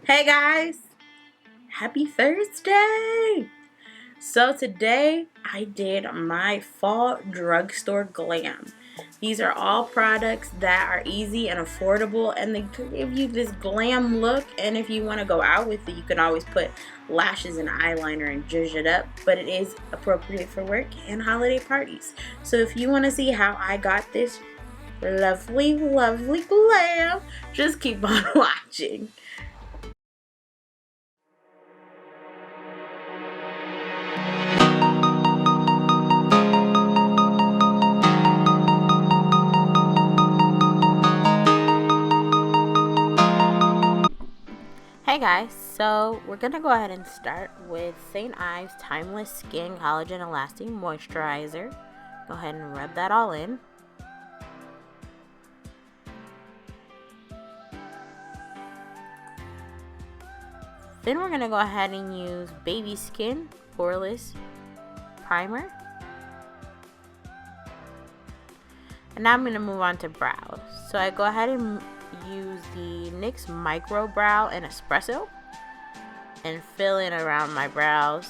Hey guys, happy Thursday! So today I did my fall drugstore glam. These are all products that are easy and affordable and they give you this glam look, and if you want to go out with it you can always put lashes and eyeliner and zhuzh it up, but it is appropriate for work and holiday parties. So if you want to see how I got this lovely glam, just keep on watching. Hey guys, so we're gonna go ahead and start with St. Ives Timeless Skin Collagen Elastic Moisturizer. Go ahead and rub that all in. Then we're gonna go ahead and use Baby Skin Poreless Primer. And now I'm gonna move on to brows. So I go ahead and use the NYX Micro Brow and Espresso and fill in around my brows.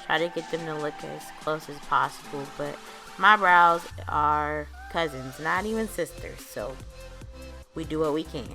Try to get them to look as close as possible, but my brows are cousins, not even sisters, so we do what we can.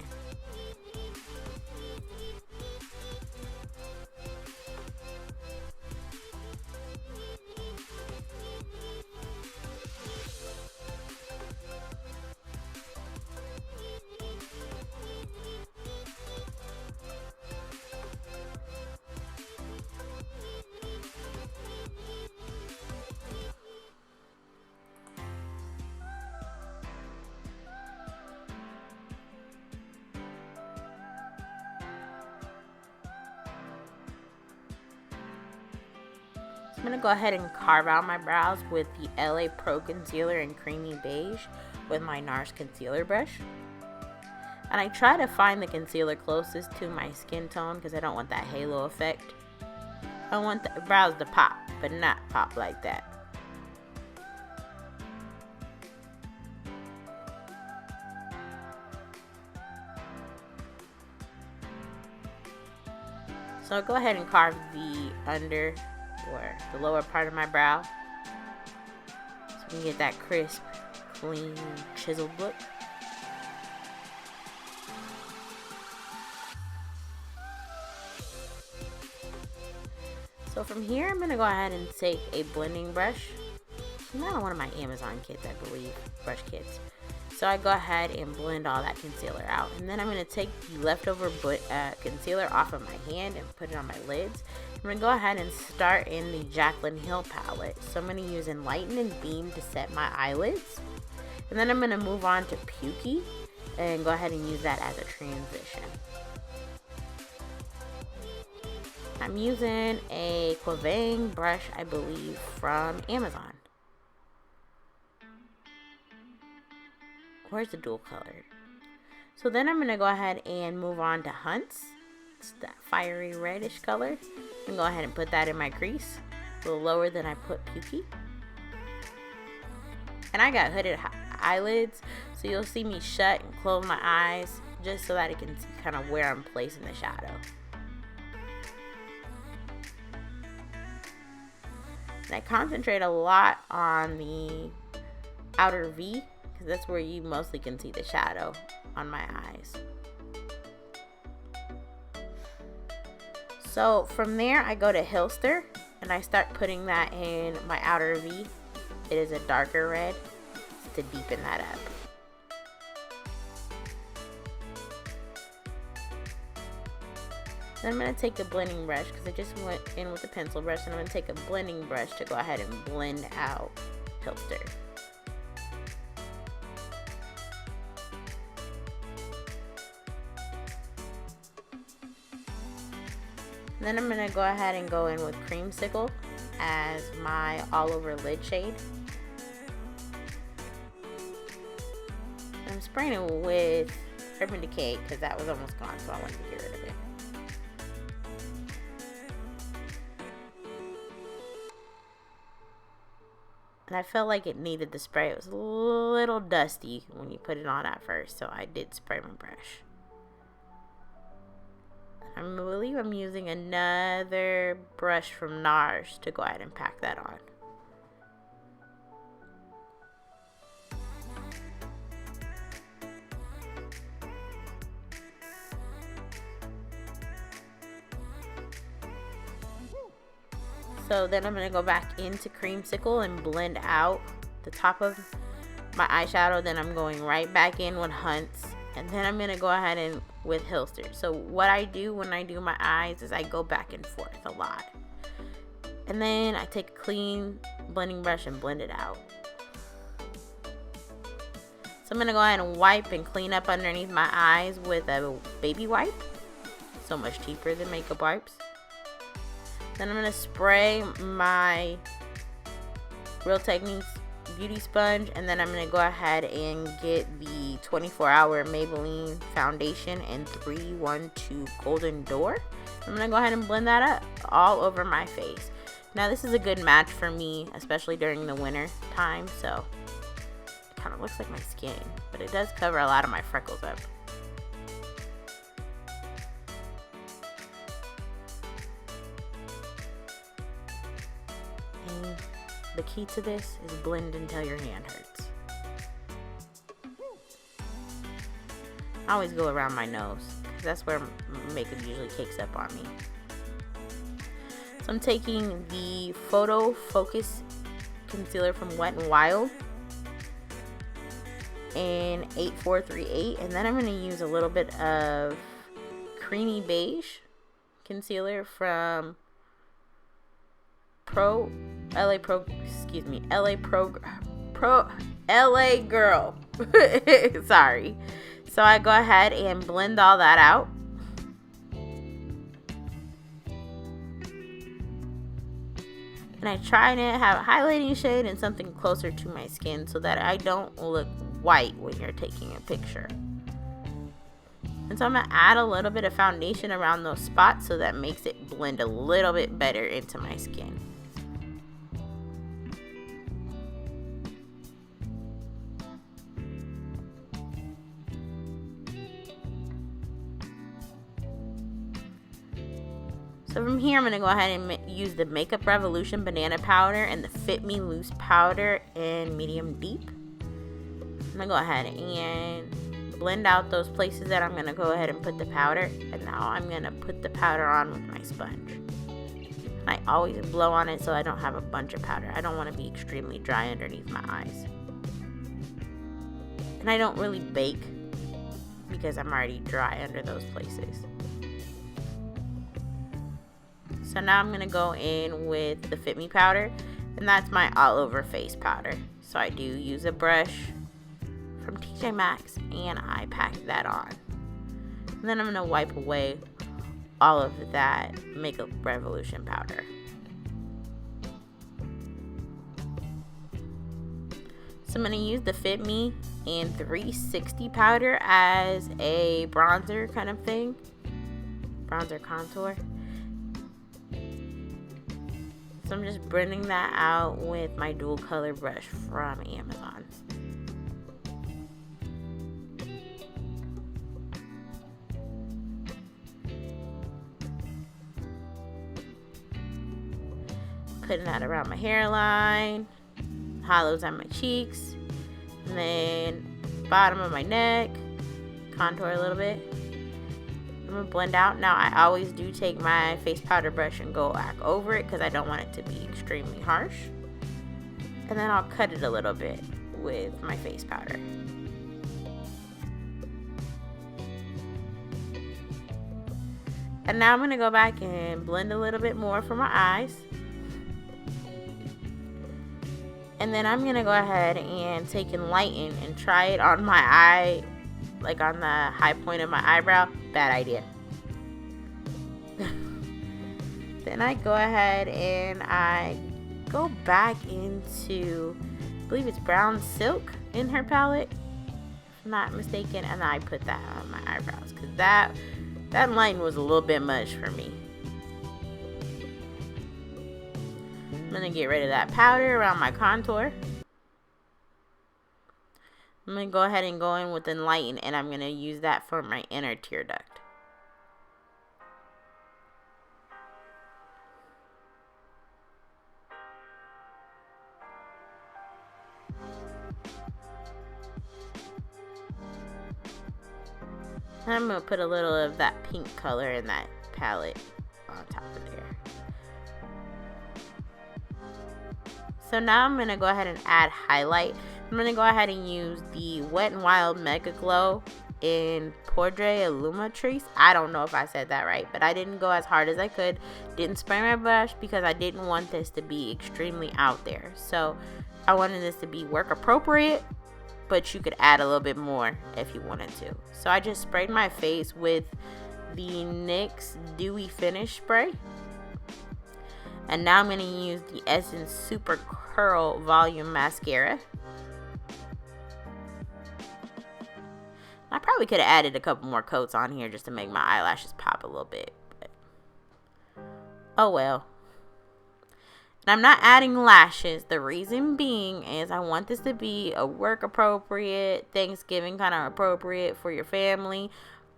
I'm going to go ahead and carve out my brows with the LA Pro Concealer in Creamy Beige with my NARS concealer brush. And I try to find the concealer closest to my skin tone because I don't want that halo effect. I want the brows to pop, but not pop like that. So I'll go ahead and carve the under or the lower part of my brow so we can get that crisp, clean, chiseled look. So from here, I'm going to go ahead and take a blending brush. It's not one of my Amazon kits, I believe, brush kits. So I go ahead and blend all that concealer out. And then I'm going to take the leftover concealer off of my hand and put it on my lids. I'm going to go ahead and start in the Jaclyn Hill palette. So I'm going to use Enlighten and Beam to set my eyelids. And then I'm going to move on to Pukey and go ahead and use that as a transition. I'm using a Quavang brush, I believe, from Amazon. Where's the dual colored? So then I'm going to go ahead and move on to Hunts. It's that fiery reddish color. And go ahead and put that in my crease. A little lower than I put Pukey. And I got hooded eyelids, so you'll see me shut and close my eyes just so that it can see kind of where I'm placing the shadow. And I concentrate a lot on the outer V, because that's where you mostly can see the shadow on my eyes. So from there I go to Hilster and I start putting that in my outer V. It is a darker red to deepen that up. Then I'm going to take a blending brush because I just went in with a pencil brush, and I'm going to take a blending brush to go ahead and blend out Hilster. Then I'm going to go ahead and go in with Creamsicle as my all over lid shade. I'm spraying it with Urban Decay because that was almost gone, so I wanted to get rid of it. And I felt like it needed the spray. It was a little dusty when you put it on at first, so I did spray my brush. believe I'm using another brush from NARS to go ahead and pack that on. So then I'm going to go back into Creamsicle and blend out the top of my eyeshadow. Then I'm going right back in with Hunts. And then I'm going to go ahead and with Hilster. So what I do when I do my eyes is I go back and forth a lot. And then I take a clean blending brush and blend it out. So I'm going to go ahead and wipe and clean up underneath my eyes with a baby wipe. So much cheaper than makeup wipes. Then I'm going to spray my Real Techniques beauty sponge, and then I'm going to go ahead and get the 24-hour Maybelline foundation in 312 Golden Door. I'm going to go ahead and blend that up all over my face. Now this is a good match for me, especially during the winter time, so it kind of looks like my skin, but it does cover a lot of my freckles up. The key to this is blend until your hand hurts. I always go around my nose, because that's where makeup usually cakes up on me. So I'm taking the Photo Focus Concealer from Wet n Wild in 8438, and then I'm going to use a little bit of Creamy Beige Concealer from LA Girl. Sorry. So I go ahead and blend all that out. And I try to have a highlighting shade and something closer to my skin so that I don't look white when you're taking a picture. And so I'm going to add a little bit of foundation around those spots so that makes it blend a little bit better into my skin. So from here, I'm going to go ahead and use the Makeup Revolution Banana Powder and the Fit Me Loose Powder in Medium Deep. I'm going to go ahead and blend out those places that I'm going to go ahead and put the powder. And now I'm going to put the powder on with my sponge. I always blow on it so I don't have a bunch of powder. I don't want to be extremely dry underneath my eyes. And I don't really bake because I'm already dry under those places. So now I'm going to go in with the Fit Me powder, and that's my all over face powder. So I do use a brush from TJ Maxx and I pack that on. And then I'm going to wipe away all of that Makeup Revolution powder. So I'm going to use the Fit Me and 360 powder as a bronzer kind of thing. Bronzer contour. So I'm just blending that out with my dual color brush from Amazon. Putting that around my hairline, hollows on my cheeks, and then bottom of my neck, contour a little bit. I'm going to blend out. Now I always do take my face powder brush and go back over it because I don't want it to be extremely harsh. And then I'll cut it a little bit with my face powder. And now I'm going to go back and blend a little bit more for my eyes. And then I'm going to go ahead and take Enlighten and try it on my eye, like on the high point of my eyebrow. Bad idea. Then I go ahead and I go back into, I believe it's Brown Silk in her palette, if I'm not mistaken, and I put that on my eyebrows because that line was a little bit much for me. I'm going to get rid of that powder around my contour. I'm going to go ahead and go in with Enlighten, and I'm going to use that for my inner tear duct. And I'm going to put a little of that pink color in that palette on top of there. So now I'm going to go ahead and add highlight. I'm going to go ahead and use the Wet n Wild Mega Glow in Poudre Illuminatrice. I don't know if I said that right, but I didn't go as hard as I could. Didn't spray my brush because I didn't want this to be extremely out there. So I wanted this to be work appropriate, but you could add a little bit more if you wanted to. So I just sprayed my face with the NYX Dewy Finish Spray. And now I'm going to use the Essence Super Curl Volume Mascara. I probably could have added a couple more coats on here just to make my eyelashes pop a little bit. But oh well. And I'm not adding lashes. The reason being is I want this to be a work appropriate, Thanksgiving kind of appropriate for your family.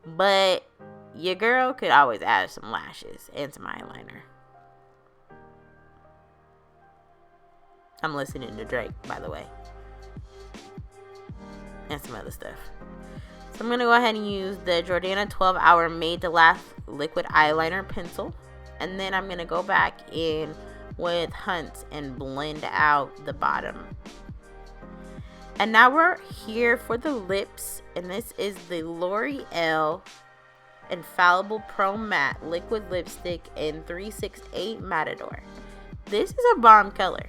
But your girl could always add some lashes and some eyeliner. I'm listening to Drake, by the way. And some other stuff. So I'm going to go ahead and use the Jordana 12 Hour Made to Last Liquid Eyeliner Pencil. And then I'm going to go back in with Hunt's and blend out the bottom. And now we're here for the lips. And this is the L'Oreal Infallible Pro Matte Liquid Lipstick in 368 Matador. This is a bomb color.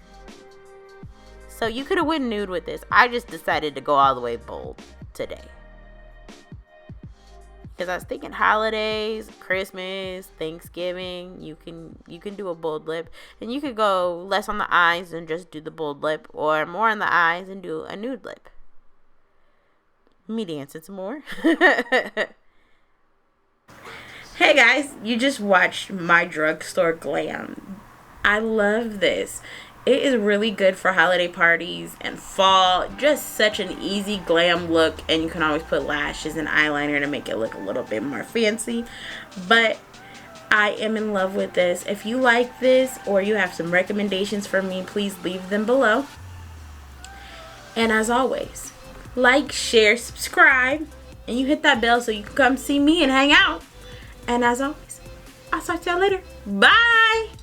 So you could have went nude with this. I just decided to go all the way bold today. Because I was thinking holidays, Christmas, Thanksgiving, you can do a bold lip. And you could go less on the eyes and just do the bold lip. Or more on the eyes and do a nude lip. Me dancing some more. Hey guys, you just watched my drugstore glam. I love this. It is really good for holiday parties and fall. Just such an easy glam look. And you can always put lashes and eyeliner to make it look a little bit more fancy. But I am in love with this. If you like this or you have some recommendations for me, please leave them below. And as always, like, share, subscribe. And you hit that bell so you can come see me and hang out. And as always, I'll talk to y'all later. Bye!